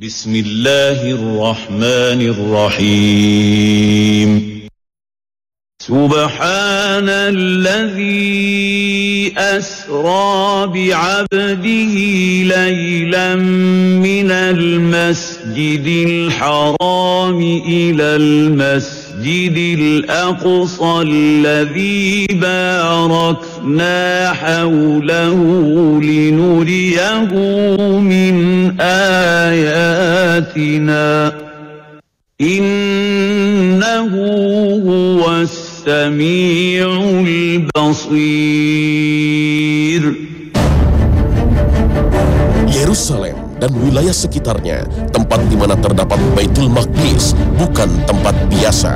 Bismillahirrahmanirrahim. Subhanalladzi asra bi'abdihi laylan minal masjidil haram ilal masjidil aqsa alladzi barakna hawlahu linuriyahu min ayatina innahu huwas Sami'ul Basir. Yerusalem dan wilayah sekitarnya, tempat di mana terdapat Baitul Maqdis, bukan tempat biasa.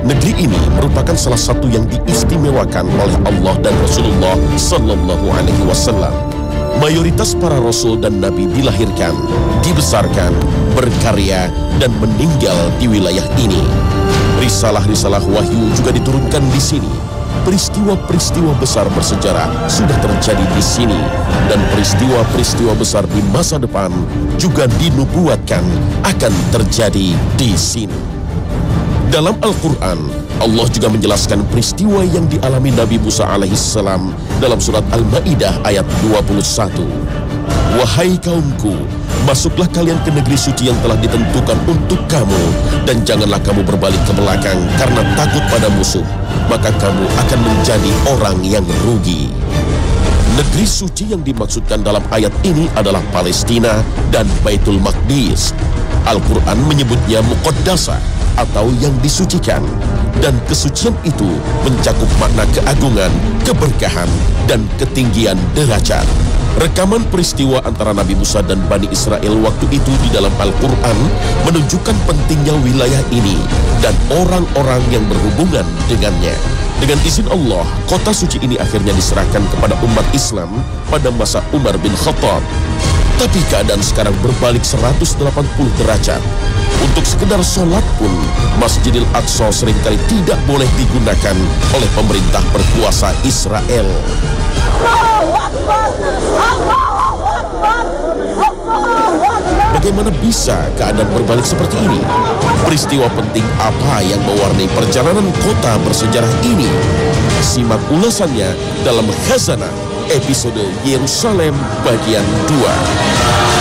Negeri ini merupakan salah satu yang diistimewakan oleh Allah dan Rasulullah Sallallahu Alaihi Wasallam. Mayoritas para rasul dan nabi dilahirkan, dibesarkan, berkarya, dan meninggal di wilayah ini. Risalah-risalah wahyu juga diturunkan di sini. Peristiwa-peristiwa besar bersejarah sudah terjadi di sini, dan peristiwa-peristiwa besar di masa depan juga dinubuatkan akan terjadi di sini. Dalam Al-Quran, Allah juga menjelaskan peristiwa yang dialami Nabi Musa alaihissalam dalam surat Al-Ma'idah ayat 21. Wahai kaumku, masuklah kalian ke negeri suci yang telah ditentukan untuk kamu, dan janganlah kamu berbalik ke belakang karena takut pada musuh, maka kamu akan menjadi orang yang rugi. Negeri suci yang dimaksudkan dalam ayat ini adalah Palestina dan Baitul Maqdis. Al-Quran menyebutnya Muqaddasah atau yang disucikan, dan kesucian itu mencakup makna keagungan, keberkahan, dan ketinggian derajat. Rekaman peristiwa antara Nabi Musa dan Bani Israel waktu itu di dalam Al-Quran menunjukkan pentingnya wilayah ini dan orang-orang yang berhubungan dengannya. Dengan izin Allah, kota suci ini akhirnya diserahkan kepada umat Islam pada masa Umar bin Khattab. Tapi keadaan sekarang berbalik 180 derajat. Untuk sekedar sholat pun, Masjidil Aqsa seringkali tidak boleh digunakan oleh pemerintah berkuasa Israel. Bagaimana bisa keadaan berbalik seperti ini? Peristiwa penting apa yang mewarnai perjalanan kota bersejarah ini? Simak ulasannya dalam Khazanah episode Yerusalem bagian 2.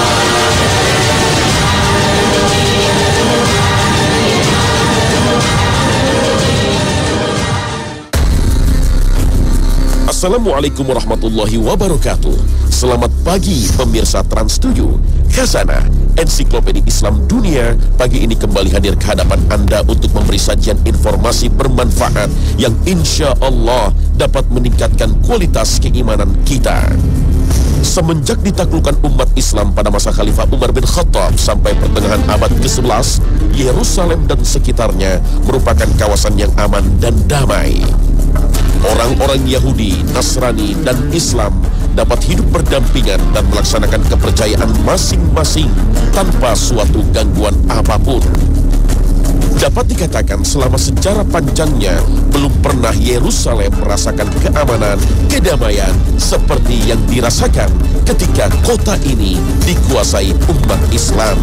Assalamualaikum warahmatullahi wabarakatuh. Selamat pagi pemirsa Trans 7. Khazanah, ensiklopedia Islam dunia, pagi ini kembali hadir ke hadapan Anda untuk memberi sajian informasi bermanfaat yang insya Allah dapat meningkatkan kualitas keimanan kita. Semenjak ditaklukkan umat Islam pada masa Khalifah Umar bin Khattab sampai pertengahan abad ke-11, Yerusalem dan sekitarnya merupakan kawasan yang aman dan damai. Orang-orang Yahudi, Nasrani, dan Islam dapat hidup berdampingan dan melaksanakan kepercayaan masing-masing tanpa suatu gangguan apapun. Dapat dikatakan selama sejarah panjangnya belum pernah Yerusalem merasakan keamanan, kedamaian seperti yang dirasakan ketika kota ini dikuasai umat Islam.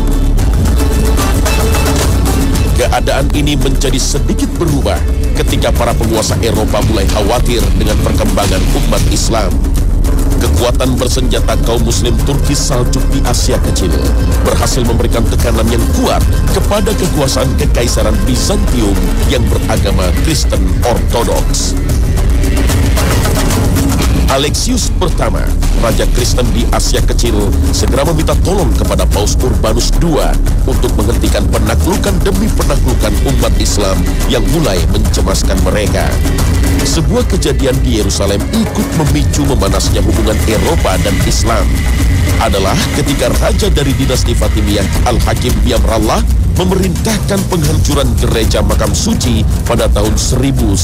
Keadaan ini menjadi sedikit berubah ketika para penguasa Eropa mulai khawatir dengan perkembangan umat Islam. Kekuatan bersenjata kaum muslim Turki Saljuk di Asia Kecil berhasil memberikan tekanan yang kuat kepada kekuasaan Kekaisaran Bizantium yang beragama Kristen Ortodoks. Alexius pertama, Raja Kristen di Asia Kecil, segera meminta tolong kepada Paus Urbanus II untuk menghentikan penaklukan demi penaklukan umat Islam yang mulai mencemaskan mereka. Sebuah kejadian di Yerusalem ikut memicu memanasnya hubungan Eropa dan Islam. Adalah ketika raja dari dinasti Fatimiyah Al-Hakim Biamrallah memerintahkan penghancuran gereja makam suci pada tahun 1009.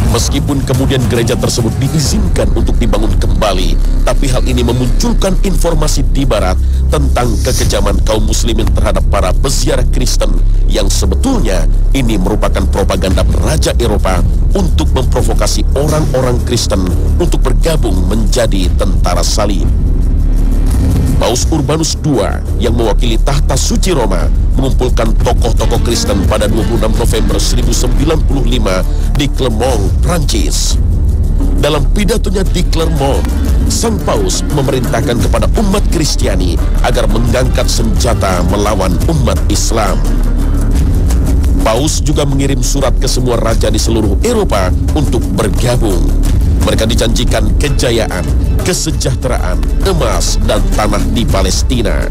Meskipun kemudian gereja tersebut diizinkan untuk dibangun kembali, tapi hal ini memunculkan informasi di barat tentang kekejaman kaum muslimin terhadap para peziarah Kristen yang sebetulnya ini merupakan propaganda Raja Eropa untuk memprovokasi orang-orang Kristen untuk bergabung menjadi tentara salib. Paus Urbanus II yang mewakili tahta suci Roma mengumpulkan tokoh-tokoh Kristen pada 26 November 1095 di Clermont, Prancis. Dalam pidatonya di Clermont, Sang Paus memerintahkan kepada umat Kristiani agar mengangkat senjata melawan umat Islam. Paus juga mengirim surat ke semua raja di seluruh Eropa untuk bergabung. Mereka dijanjikan kejayaan, kesejahteraan, emas, dan tanah di Palestina.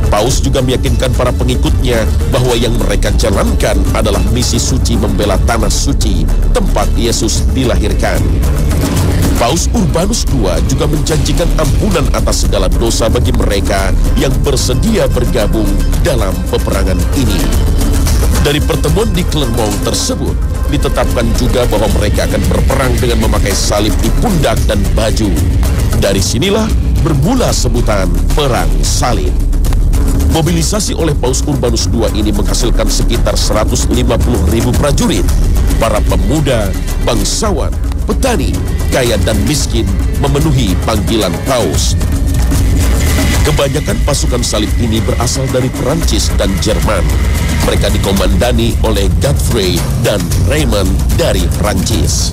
Paus juga meyakinkan para pengikutnya bahwa yang mereka jalankan adalah misi suci membela tanah suci, tempat Yesus dilahirkan. Paus Urbanus II juga menjanjikan ampunan atas segala dosa bagi mereka yang bersedia bergabung dalam peperangan ini. Dari pertemuan di Clermont tersebut, ditetapkan juga bahwa mereka akan berperang dengan memakai salib di pundak dan baju. Dari sinilah bermula sebutan Perang Salib. Mobilisasi oleh Paus Urbanus II ini menghasilkan sekitar 150.000 prajurit, para pemuda, bangsawan, petani, kaya dan miskin memenuhi panggilan Paus. Kebanyakan pasukan salib ini berasal dari Perancis dan Jerman. Mereka dikomandani oleh Godfrey dan Raymond dari Perancis.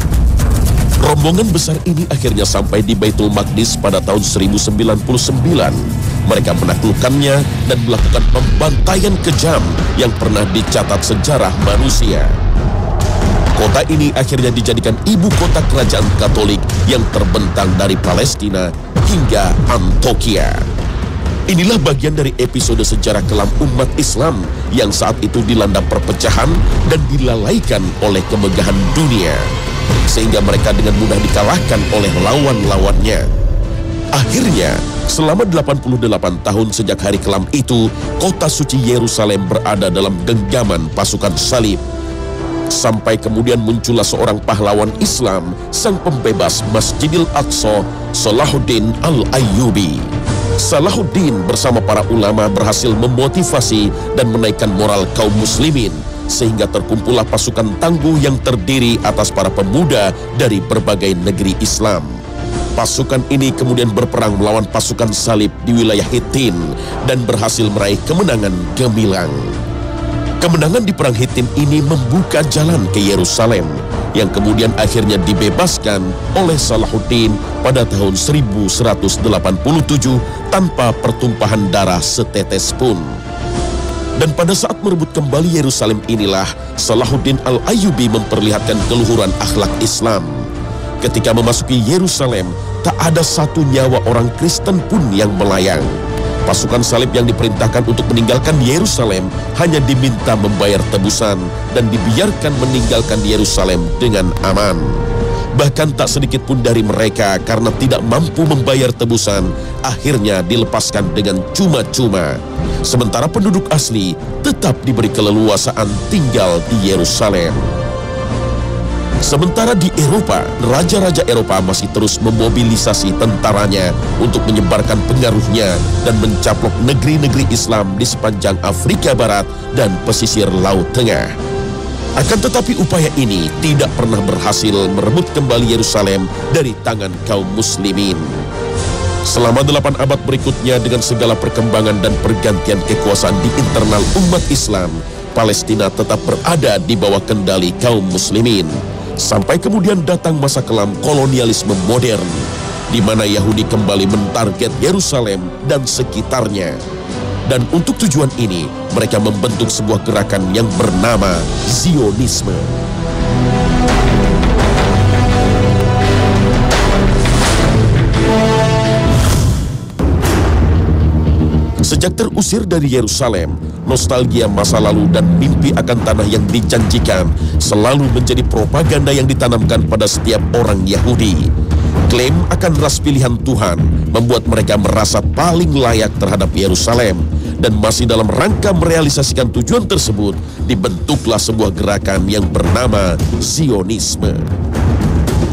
Rombongan besar ini akhirnya sampai di Baitul Maqdis pada tahun 1099. Mereka menaklukkannya dan melakukan pembantaian kejam yang pernah dicatat sejarah manusia. Kota ini akhirnya dijadikan ibu kota kerajaan Katolik yang terbentang dari Palestina hingga Antioquia. Inilah bagian dari episode sejarah kelam umat Islam yang saat itu dilanda perpecahan dan dilalaikan oleh kemegahan dunia, sehingga mereka dengan mudah dikalahkan oleh lawan-lawannya. Akhirnya, selama 88 tahun sejak hari kelam itu, kota suci Yerusalem berada dalam genggaman pasukan salib. Sampai kemudian muncullah seorang pahlawan Islam, sang pembebas Masjidil Aqsa, Salahuddin Al-Ayyubi. Salahuddin bersama para ulama berhasil memotivasi dan menaikkan moral kaum muslimin, sehingga terkumpullah pasukan tangguh yang terdiri atas para pemuda dari berbagai negeri Islam. Pasukan ini kemudian berperang melawan pasukan salib di wilayah Hittin dan berhasil meraih kemenangan gemilang. Kemenangan di Perang Hittin ini membuka jalan ke Yerusalem, yang kemudian akhirnya dibebaskan oleh Salahuddin pada tahun 1187 tanpa pertumpahan darah setetes pun. Dan pada saat merebut kembali Yerusalem inilah Salahuddin Al-Ayyubi memperlihatkan keluhuran akhlak Islam. Ketika memasuki Yerusalem, tak ada satu nyawa orang Kristen pun yang melayang. Pasukan salib yang diperintahkan untuk meninggalkan Yerusalem hanya diminta membayar tebusan dan dibiarkan meninggalkan Yerusalem dengan aman. Bahkan tak sedikit pun dari mereka karena tidak mampu membayar tebusan, akhirnya dilepaskan dengan cuma-cuma. Sementara penduduk asli tetap diberi keleluasaan tinggal di Yerusalem. Sementara di Eropa, raja-raja Eropa masih terus memobilisasi tentaranya untuk menyebarkan pengaruhnya dan mencaplok negeri-negeri Islam di sepanjang Afrika Barat dan pesisir Laut Tengah. Akan tetapi upaya ini tidak pernah berhasil merebut kembali Yerusalem dari tangan kaum muslimin. Selama 8 abad berikutnya dengan segala perkembangan dan pergantian kekuasaan di internal umat Islam, Palestina tetap berada di bawah kendali kaum muslimin. Sampai kemudian datang masa kelam kolonialisme modern, di mana Yahudi kembali mentarget Yerusalem dan sekitarnya. Dan untuk tujuan ini, mereka membentuk sebuah gerakan yang bernama Zionisme. Sejak terusir dari Yerusalem, nostalgia masa lalu dan mimpi akan tanah yang dijanjikan selalu menjadi propaganda yang ditanamkan pada setiap orang Yahudi. Klaim akan ras pilihan Tuhan membuat mereka merasa paling layak terhadap Yerusalem, dan masih dalam rangka merealisasikan tujuan tersebut, dibentuklah sebuah gerakan yang bernama Zionisme.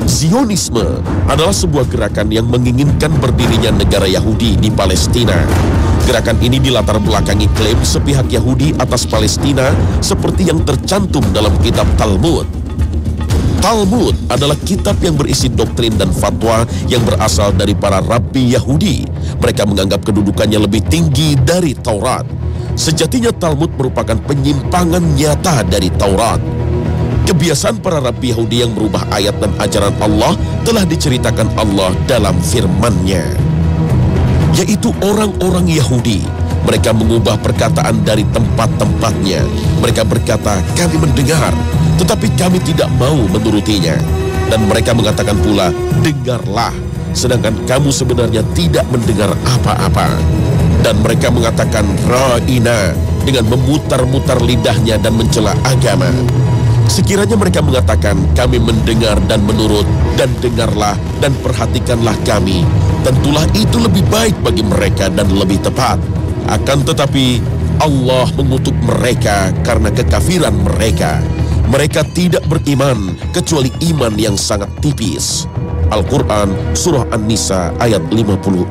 Zionisme adalah sebuah gerakan yang menginginkan berdirinya negara Yahudi di Palestina. Gerakan ini dilatar belakangi klaim sepihak Yahudi atas Palestina seperti yang tercantum dalam kitab Talmud. Talmud adalah kitab yang berisi doktrin dan fatwa yang berasal dari para rabi Yahudi. Mereka menganggap kedudukannya lebih tinggi dari Taurat. Sejatinya Talmud merupakan penyimpangan nyata dari Taurat. Kebiasaan para rabi Yahudi yang merubah ayat dan ajaran Allah telah diceritakan Allah dalam firman-Nya, yaitu orang-orang Yahudi. Mereka mengubah perkataan dari tempat-tempatnya. Mereka berkata, kami mendengar, tetapi kami tidak mau menurutinya. Dan mereka mengatakan pula, dengarlah, sedangkan kamu sebenarnya tidak mendengar apa-apa. Dan mereka mengatakan, ra'ina, dengan memutar-mutar lidahnya dan mencela agama. Sekiranya mereka mengatakan, kami mendengar dan menurut, dan dengarlah dan perhatikanlah kami, tentulah itu lebih baik bagi mereka dan lebih tepat. Akan tetapi Allah mengutuk mereka karena kekafiran mereka. Mereka tidak beriman kecuali iman yang sangat tipis. Al-Quran Surah An-Nisa ayat 56.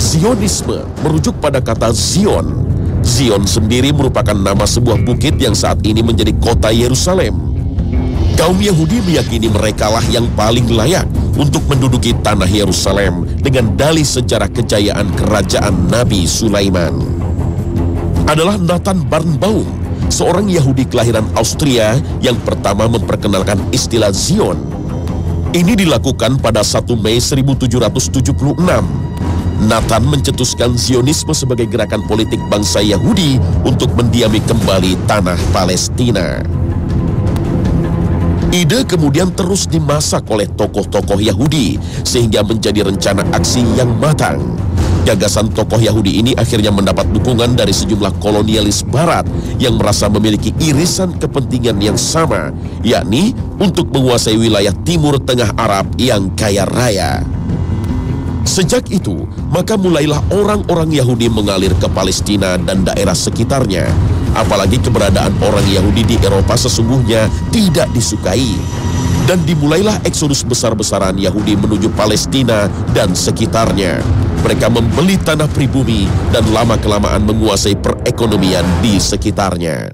Zionisme merujuk pada kata Zion. Zion sendiri merupakan nama sebuah bukit yang saat ini menjadi kota Yerusalem. Kaum Yahudi meyakini merekalah yang paling layak untuk menduduki tanah Yerusalem dengan dalih sejarah kejayaan kerajaan Nabi Sulaiman. Adalah Nathan Barnbaum, seorang Yahudi kelahiran Austria yang pertama memperkenalkan istilah Zion. Ini dilakukan pada 1 Mei 1776. Nathan mencetuskan Zionisme sebagai gerakan politik bangsa Yahudi untuk mendiami kembali tanah Palestina. Ide kemudian terus dimasak oleh tokoh-tokoh Yahudi sehingga menjadi rencana aksi yang matang. Gagasan tokoh Yahudi ini akhirnya mendapat dukungan dari sejumlah kolonialis barat yang merasa memiliki irisan kepentingan yang sama, yakni untuk menguasai wilayah timur tengah Arab yang kaya raya. Sejak itu, maka mulailah orang-orang Yahudi mengalir ke Palestina dan daerah sekitarnya. Apalagi keberadaan orang Yahudi di Eropa sesungguhnya tidak disukai. Dan dimulailah eksodus besar-besaran Yahudi menuju Palestina dan sekitarnya. Mereka membeli tanah pribumi dan lama-kelamaan menguasai perekonomian di sekitarnya.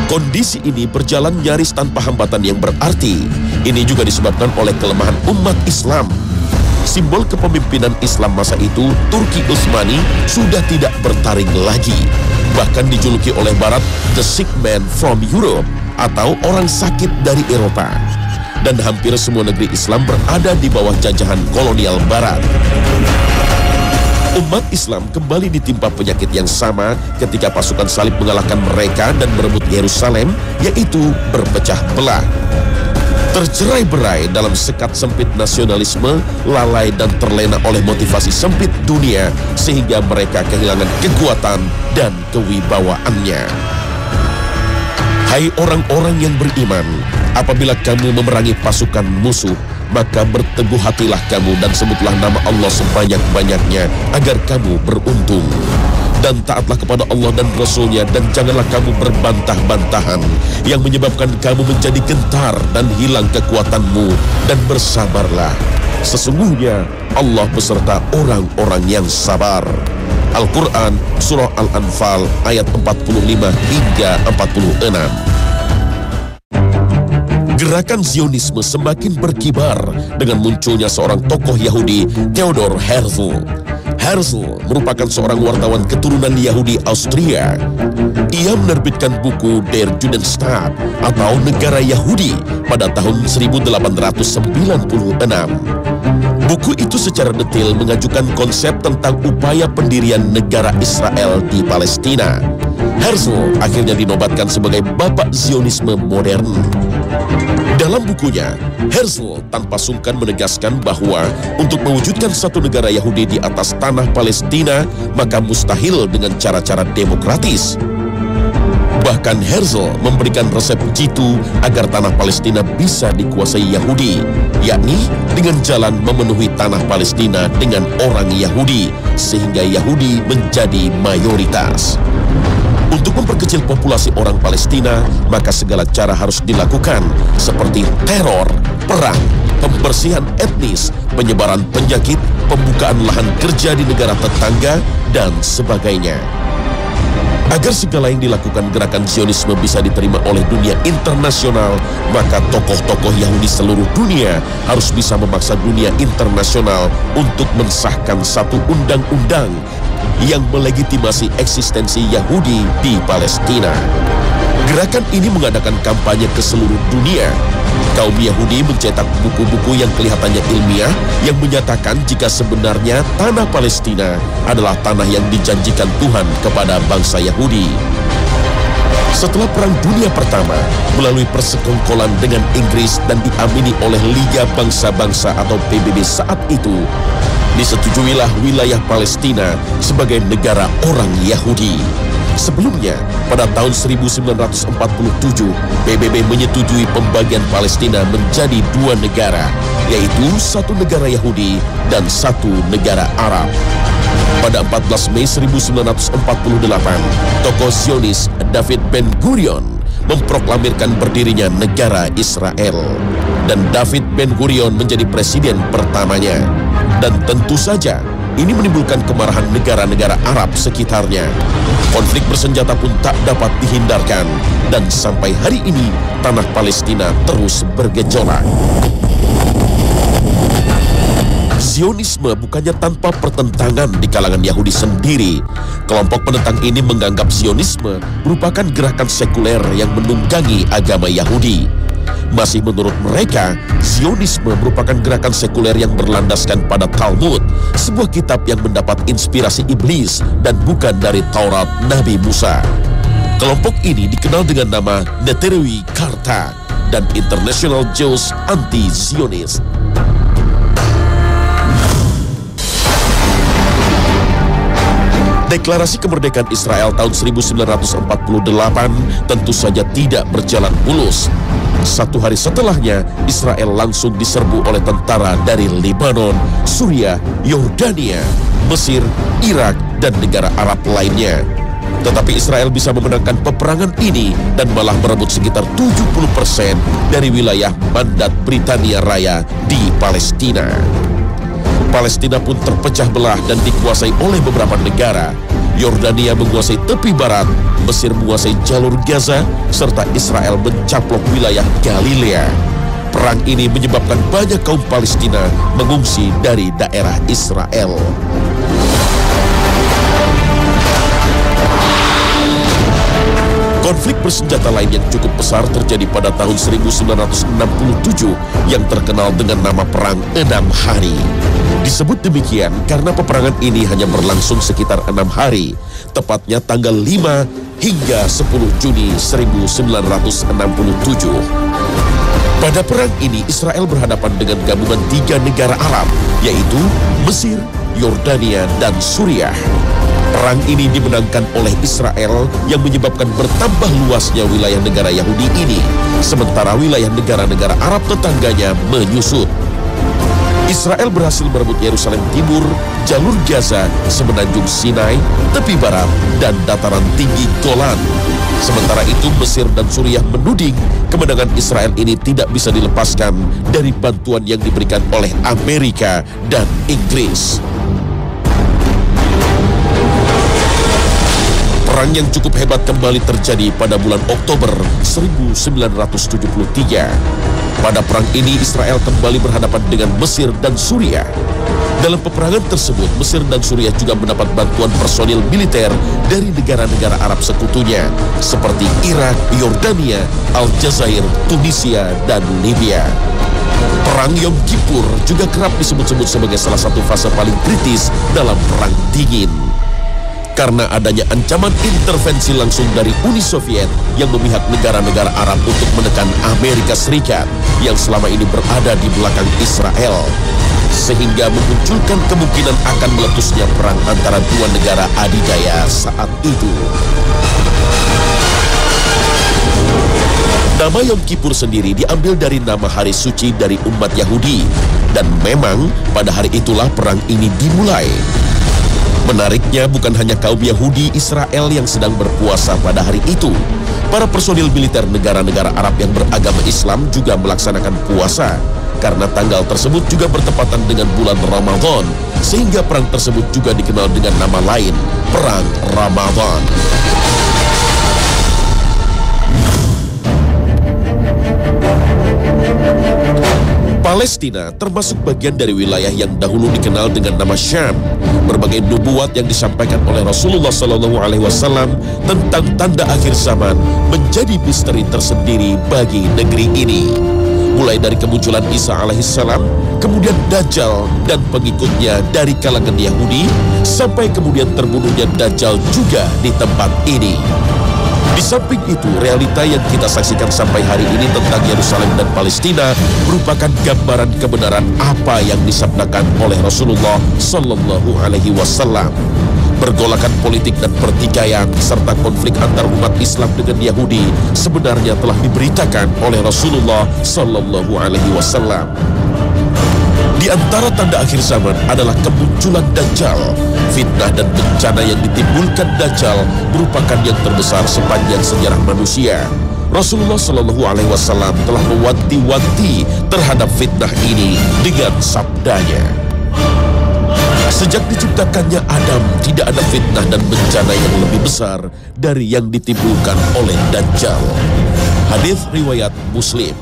Kondisi ini berjalan nyaris tanpa hambatan yang berarti. Ini juga disebabkan oleh kelemahan umat Islam. Simbol kepemimpinan Islam masa itu, Turki Utsmani, sudah tidak bertaring lagi. Bahkan dijuluki oleh Barat The Sick Man from Europe, atau orang sakit dari Eropa. Dan hampir semua negeri Islam berada di bawah jajahan kolonial Barat. Umat Islam kembali ditimpa penyakit yang sama ketika pasukan salib mengalahkan mereka dan merebut Yerusalem, yaitu berpecah belah. Tercerai-berai dalam sekat sempit nasionalisme, lalai dan terlena oleh motivasi sempit dunia, sehingga mereka kehilangan kekuatan dan kewibawaannya. Hai orang-orang yang beriman, apabila kamu memerangi pasukan musuh, maka berteguh hatilah kamu dan sebutlah nama Allah sebanyak-banyaknya agar kamu beruntung. Dan taatlah kepada Allah dan Rasul-Nya, dan janganlah kamu berbantah-bantahan yang menyebabkan kamu menjadi gentar dan hilang kekuatanmu, dan bersabarlah. Sesungguhnya Allah beserta orang-orang yang sabar. Al-Quran Surah Al-Anfal ayat 45 hingga 46. Gerakan Zionisme semakin berkibar dengan munculnya seorang tokoh Yahudi, Theodor Herzl. Herzl merupakan seorang wartawan keturunan Yahudi Austria. Ia menerbitkan buku Der Judenstaat atau Negara Yahudi pada tahun 1896. Buku itu secara detail mengajukan konsep tentang upaya pendirian negara Israel di Palestina. Herzl akhirnya dinobatkan sebagai Bapak Zionisme modern. Dalam bukunya, Herzl tanpa sungkan menegaskan bahwa untuk mewujudkan satu negara Yahudi di atas tanah Palestina, maka mustahil dengan cara-cara demokratis. Bahkan Herzl memberikan resep jitu agar tanah Palestina bisa dikuasai Yahudi, yakni dengan jalan memenuhi tanah Palestina dengan orang Yahudi, sehingga Yahudi menjadi mayoritas. Untuk memperkecil populasi orang Palestina, maka segala cara harus dilakukan, seperti teror, perang, pembersihan etnis, penyebaran penyakit, pembukaan lahan kerja di negara tetangga, dan sebagainya. Agar segala yang dilakukan gerakan Zionisme bisa diterima oleh dunia internasional, maka tokoh-tokoh Yahudi seluruh dunia harus bisa memaksa dunia internasional untuk mensahkan satu undang-undang yang melegitimasi eksistensi Yahudi di Palestina. Gerakan ini mengadakan kampanye ke seluruh dunia. Kaum Yahudi mencetak buku-buku yang kelihatannya ilmiah yang menyatakan jika sebenarnya tanah Palestina adalah tanah yang dijanjikan Tuhan kepada bangsa Yahudi. Setelah Perang Dunia Pertama, melalui persekongkolan dengan Inggris dan diamini oleh Liga Bangsa-Bangsa atau PBB saat itu, disetujuilah wilayah Palestina sebagai negara orang Yahudi. Sebelumnya, pada tahun 1947, PBB menyetujui pembagian Palestina menjadi dua negara, yaitu satu negara Yahudi dan satu negara Arab. Pada 14 Mei 1948, tokoh Zionis David Ben-Gurion memproklamirkan berdirinya negara Israel. Dan David Ben-Gurion menjadi presiden pertamanya. Dan tentu saja, ini menimbulkan kemarahan negara-negara Arab sekitarnya. Konflik bersenjata pun tak dapat dihindarkan. Dan sampai hari ini, tanah Palestina terus bergejolak. Zionisme bukannya tanpa pertentangan di kalangan Yahudi sendiri. Kelompok penentang ini menganggap Zionisme merupakan gerakan sekuler yang menunggangi agama Yahudi. Masih menurut mereka, Zionisme merupakan gerakan sekuler yang berlandaskan pada Talmud, sebuah kitab yang mendapat inspirasi iblis dan bukan dari Taurat Nabi Musa. Kelompok ini dikenal dengan nama Neterewi Karta dan International Jews Anti-Zionist. Deklarasi kemerdekaan Israel tahun 1948 tentu saja tidak berjalan mulus. Satu hari setelahnya, Israel langsung diserbu oleh tentara dari Lebanon, Suriah, Yordania, Mesir, Irak, dan negara Arab lainnya. Tetapi Israel bisa memenangkan peperangan ini dan malah merebut sekitar 70% dari wilayah mandat Britania Raya di Palestina. Palestina pun terpecah belah dan dikuasai oleh beberapa negara. Yordania menguasai tepi barat, Mesir menguasai jalur Gaza, serta Israel mencaplok wilayah Galilea. Perang ini menyebabkan banyak kaum Palestina mengungsi dari daerah Israel. Konflik bersenjata lain yang cukup besar terjadi pada tahun 1967 yang terkenal dengan nama Perang 6 Hari. Disebut demikian karena peperangan ini hanya berlangsung sekitar 6 hari, tepatnya tanggal 5 hingga 10 Juni 1967. Pada perang ini Israel berhadapan dengan gabungan 3 negara Arab, yaitu Mesir, Yordania, dan Suriah. Perang ini dimenangkan oleh Israel yang menyebabkan bertambah luasnya wilayah negara Yahudi ini, sementara wilayah negara-negara Arab tetangganya menyusut. Israel berhasil merebut Yerusalem Timur, jalur Gaza, semenanjung Sinai, tepi barat, dan dataran tinggi Golan. Sementara itu Mesir dan Suriah menuding kemenangan Israel ini tidak bisa dilepaskan dari bantuan yang diberikan oleh Amerika dan Inggris. Perang yang cukup hebat kembali terjadi pada bulan Oktober 1973. Pada perang ini Israel kembali berhadapan dengan Mesir dan Suriah. Dalam peperangan tersebut, Mesir dan Suriah juga mendapat bantuan personil militer dari negara-negara Arab sekutunya, seperti Irak, Yordania, Aljazair, Tunisia, dan Libya. Perang Yom Kippur juga kerap disebut-sebut sebagai salah satu fase paling kritis dalam Perang Dingin. Karena adanya ancaman intervensi langsung dari Uni Soviet yang memihak negara-negara Arab untuk menekan Amerika Serikat yang selama ini berada di belakang Israel, sehingga memunculkan kemungkinan akan meletusnya perang antara dua negara adidaya saat itu. Nama Yom Kippur sendiri diambil dari nama hari suci dari umat Yahudi, dan memang pada hari itulah perang ini dimulai. Menariknya, bukan hanya kaum Yahudi Israel yang sedang berpuasa pada hari itu. Para personil militer negara-negara Arab yang beragama Islam juga melaksanakan puasa, karena tanggal tersebut juga bertepatan dengan bulan Ramadan, sehingga perang tersebut juga dikenal dengan nama lain, Perang Ramadan. Palestina termasuk bagian dari wilayah yang dahulu dikenal dengan nama Syam. Berbagai nubuat yang disampaikan oleh Rasulullah SAW tentang tanda akhir zaman menjadi misteri tersendiri bagi negeri ini. Mulai dari kemunculan Isa alaihissalam, kemudian Dajjal dan pengikutnya dari kalangan Yahudi, sampai kemudian terbunuhnya Dajjal juga di tempat ini. Di samping itu, realita yang kita saksikan sampai hari ini tentang Yerusalem dan Palestina merupakan gambaran kebenaran apa yang disabdakan oleh Rasulullah Sallallahu Alaihi Wasallam. Pergolakan politik dan pertikaian serta konflik antar umat Islam dengan Yahudi sebenarnya telah diberitakan oleh Rasulullah Sallallahu Alaihi Wasallam. Di antara tanda akhir zaman adalah kemunculan Dajjal. Fitnah dan bencana yang ditimbulkan Dajjal merupakan yang terbesar sepanjang sejarah manusia. Rasulullah Shallallahu Alaihi Wasallam telah mewanti-wanti terhadap fitnah ini dengan sabdanya. Sejak diciptakannya Adam, tidak ada fitnah dan bencana yang lebih besar dari yang ditimbulkan oleh Dajjal. Hadis riwayat Muslim.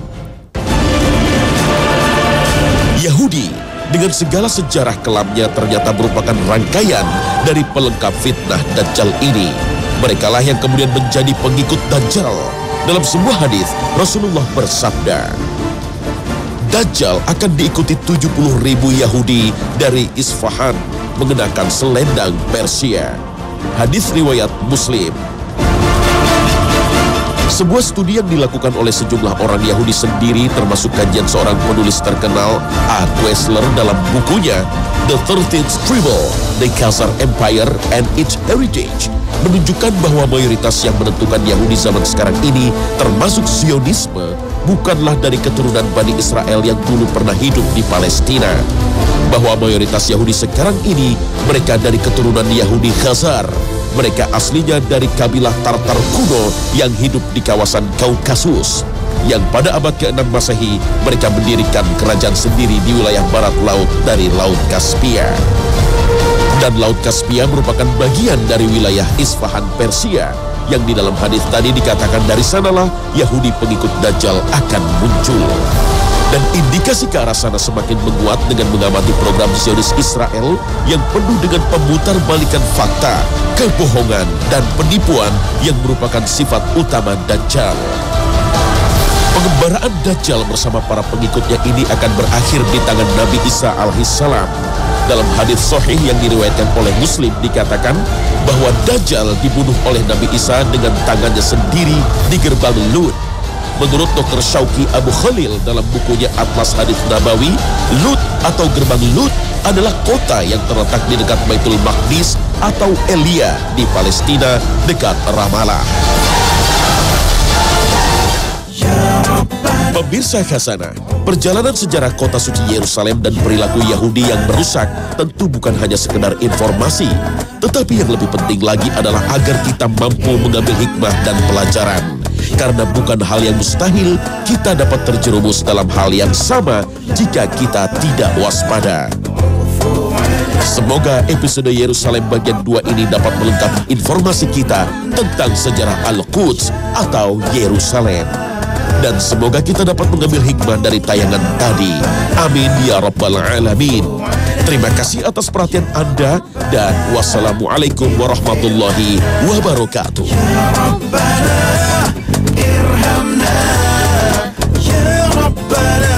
Yahudi dengan segala sejarah kelamnya ternyata merupakan rangkaian dari pelengkap fitnah Dajjal ini. Merekalah yang kemudian menjadi pengikut Dajjal. Dalam sebuah hadis, Rasulullah bersabda, Dajjal akan diikuti 70.000 Yahudi dari Isfahan mengenakan selendang Persia. Hadis riwayat Muslim. Sebuah studi yang dilakukan oleh sejumlah orang Yahudi sendiri, termasuk kajian seorang penulis terkenal, A. Questler, dalam bukunya The 13th Tribal, The Khazar Empire and Its Heritage, menunjukkan bahwa mayoritas yang menentukan Yahudi zaman sekarang ini, termasuk Zionisme, bukanlah dari keturunan Bani Israel yang dulu pernah hidup di Palestina. Bahwa mayoritas Yahudi sekarang ini, mereka dari keturunan Yahudi Khazar. Mereka aslinya dari kabilah Tartar kuno yang hidup di kawasan Kaukasus, yang pada abad ke-6 Masehi mereka mendirikan kerajaan sendiri di wilayah barat laut dari Laut Kaspia. Dan Laut Kaspia merupakan bagian dari wilayah Isfahan Persia, yang di dalam hadis tadi dikatakan dari sanalah Yahudi pengikut Dajjal akan muncul. Dan indikasi ke arah sana semakin menguat dengan mengamati program Zionis Israel yang penuh dengan pemutar-balikan fakta, kebohongan, dan penipuan yang merupakan sifat utama Dajjal. Pengembaraan Dajjal bersama para pengikutnya ini akan berakhir di tangan Nabi Isa alaihissalam. Dalam hadis sahih yang diriwayatkan oleh Muslim dikatakan bahwa Dajjal dibunuh oleh Nabi Isa dengan tangannya sendiri di gerbang Lut. Menurut Dr. Syauki Abu Khalil dalam bukunya Atlas Hadits Nabawi, Lut atau gerbang Lut adalah kota yang terletak di dekat Baitul Maqdis atau Elia di Palestina dekat Ramallah. Pemirsa Khazanah, perjalanan sejarah kota suci Yerusalem dan perilaku Yahudi yang merusak tentu bukan hanya sekedar informasi, tetapi yang lebih penting lagi adalah agar kita mampu mengambil hikmah dan pelajaran. Karena bukan hal yang mustahil kita dapat terjerumus dalam hal yang sama jika kita tidak waspada. Semoga episode Yerusalem bagian 2 ini dapat melengkapi informasi kita tentang sejarah Al-Quds atau Yerusalem. Dan semoga kita dapat mengambil hikmah dari tayangan tadi. Amin ya Rabbal Alamin. Terima kasih atas perhatian Anda dan wassalamualaikum warahmatullahi wabarakatuh. ارحمنا يا ربنا